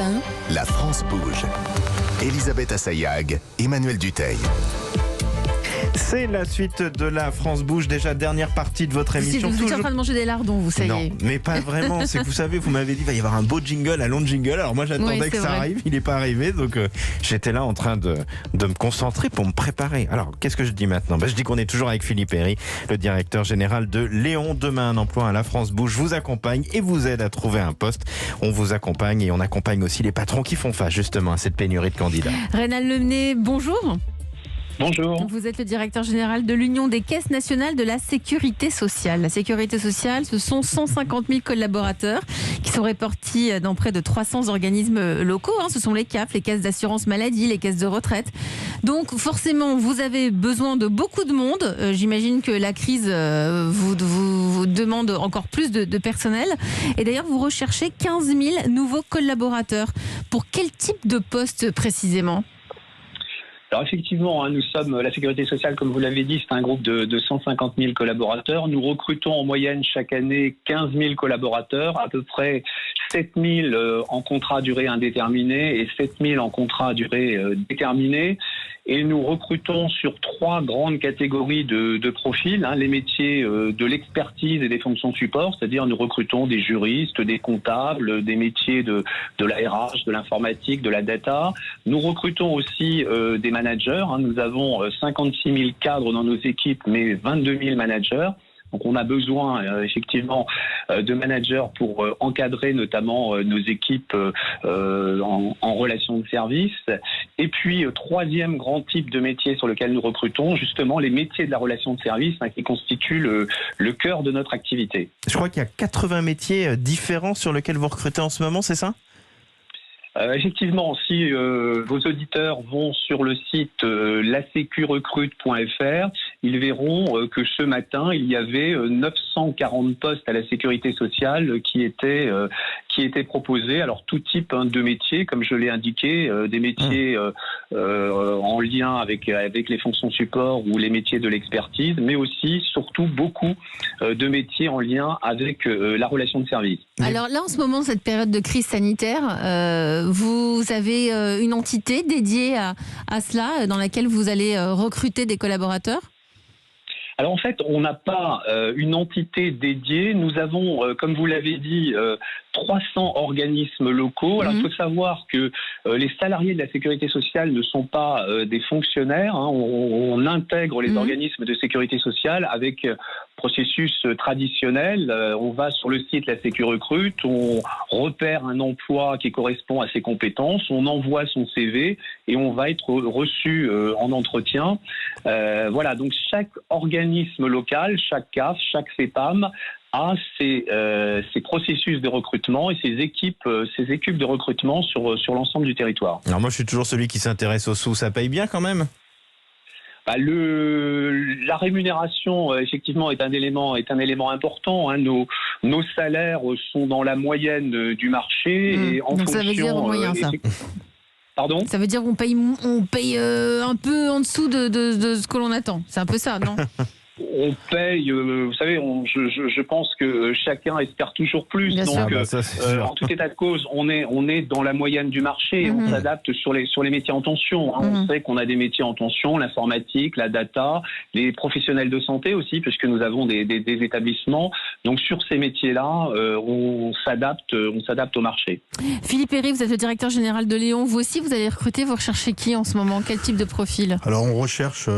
1. La France bouge. Elisabeth Assayag, Emmanuel Dutheil. C'est la suite de la France bouge, déjà dernière partie de votre émission. Vous êtes en train de manger des lardons, vous, ça y est. Non, mais pas vraiment. C'est que vous savez, vous m'avez dit, il va y avoir un beau jingle, un long jingle. Alors moi, j'attendais que ça arrive. Il n'est pas arrivé. Donc j'étais là en train de me concentrer pour me préparer. Alors, qu'est-ce que je dis maintenant? Je dis qu'on est toujours avec Philippe Herry, le directeur général de Léon. Demain, un emploi à la France bouge vous accompagne et vous aide à trouver un poste. On vous accompagne et on accompagne aussi les patrons qui font face justement à cette pénurie de candidats. Reynald Lemnet, bonjour. Bonjour. Vous êtes le directeur général de l'Union des caisses nationales de la sécurité sociale. La sécurité sociale, ce sont 150 000 collaborateurs qui sont répartis dans près de 300 organismes locaux. Ce sont les CAF, les caisses d'assurance maladie, les caisses de retraite. Donc forcément, vous avez besoin de beaucoup de monde. J'imagine que la crise vous demande encore plus de personnel. Et d'ailleurs, vous recherchez 15 000 nouveaux collaborateurs. Pour quel type de poste précisément ? Alors effectivement, nous sommes la sécurité sociale, comme vous l'avez dit, c'est un groupe de 150 000 collaborateurs. Nous recrutons en moyenne chaque année 15 000 collaborateurs, à peu près 7 000 en contrat à durée indéterminée et 7 000 en contrat à durée déterminée. Et nous recrutons sur 3 grandes catégories de profils, les métiers de l'expertise et des fonctions support, c'est-à-dire nous recrutons des juristes, des comptables, des métiers de la RH, de l'informatique, de la data. Nous recrutons aussi des managers. Nous avons 56 000 cadres dans nos équipes, mais 22 000 managers. Donc on a besoin effectivement de managers pour encadrer notamment nos équipes en relation de service. Et puis troisième grand type de métier sur lequel nous recrutons, justement les métiers de la relation de service qui constituent le cœur de notre activité. Je crois qu'il y a 80 métiers différents sur lesquels vous recrutez en ce moment, c'est ça ? Effectivement, si vos auditeurs vont sur le site lasecurecrute.fr, ils verront que ce matin, il y avait 940 postes à la sécurité sociale qui étaient proposés. Alors tout type de métiers, comme je l'ai indiqué, des métiers en lien avec les fonctions support ou les métiers de l'expertise, mais aussi, surtout, beaucoup de métiers en lien avec la relation de service. Alors là, en ce moment, cette période de crise sanitaire, vous avez une entité dédiée à cela, dans laquelle vous allez recruter des collaborateurs ? Alors en fait, on n'a pas une entité dédiée. Nous avons, comme vous l'avez dit, 300 organismes locaux. Alors il faut savoir que les salariés de la sécurité sociale ne sont pas des fonctionnaires. On intègre les organismes de sécurité sociale avec processus traditionnel. On va sur le site La Sécu Recrute, on repère un emploi qui correspond à ses compétences, on envoie son CV et on va être reçu en entretien. Voilà, donc chaque organisme local, chaque CAF, chaque CEPAM a ses processus de recrutement et ses équipes de recrutement sur l'ensemble du territoire. Alors moi, je suis toujours celui qui s'intéresse aux sous. Ça paye bien quand même ? La rémunération, effectivement, est un élément important. Nos salaires sont dans la moyenne du marché. Et en donc fonction, ça veut dire moyen, ça. Pardon ? Ça veut dire qu'on paye un peu en dessous de ce que l'on attend. C'est un peu ça, non ? On paye, vous savez, je pense que chacun espère toujours plus. Bien donc, sûr. en tout état de cause, on est dans la moyenne du marché. On s'adapte sur les métiers en tension. On sait qu'on a des métiers en tension, l'informatique, la data, les professionnels de santé aussi, puisque nous avons des établissements. Donc sur ces métiers-là, on s'adapte au marché. Philippe Herry, vous êtes le directeur général de Léon. Vous aussi, vous allez recruter. Vous recherchez qui en ce moment ? Quel type de profil ? Alors on recherche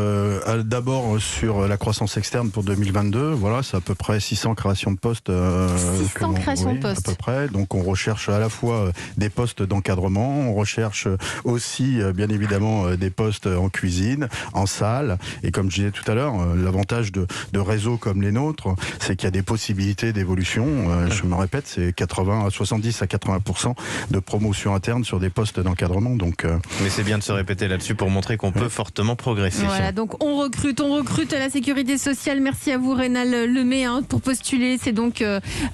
d'abord sur la croissance externe pour 2022. Voilà, c'est à peu près 600 créations de postes. 600 créations de postes. À peu près. Donc on recherche à la fois des postes d'encadrement, on recherche aussi bien évidemment des postes en cuisine, en salle. Et comme je disais tout à l'heure, l'avantage de réseaux comme les nôtres, c'est qu'il y a des possibilités d'évolution. Je me répète, c'est 70 à 80% de promotion interne sur des postes d'encadrement. Donc, mais c'est bien de se répéter là-dessus pour montrer qu'on peut fortement progresser. Voilà, donc on recrute à la sécurité sociale. sociale. Merci à vous, Rénal Lemay, pour postuler. C'est donc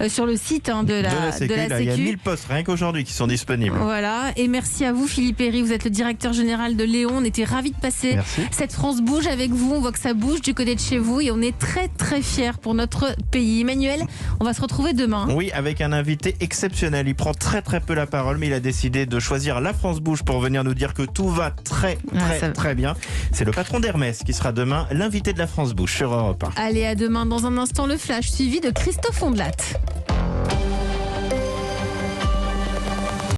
sur le site de la Sécu. Il y a 1000 postes rien qu'aujourd'hui qui sont disponibles. Voilà. Et merci à vous, Philippe Herry. Vous êtes le directeur général de Léon. On était ravis de passer cette France Bouge avec vous. On voit que ça bouge du côté de chez vous et on est très très fiers pour notre pays. Emmanuel, on va se retrouver demain. Oui, avec un invité exceptionnel. Il prend très très peu la parole, mais il a décidé de choisir la France Bouge pour venir nous dire que tout va très bien. C'est le patron d'Hermès qui sera demain l'invité de la France Bouge sur Europe 1. Allez, à demain. Dans un instant, le flash suivi de Christophe Ondelat.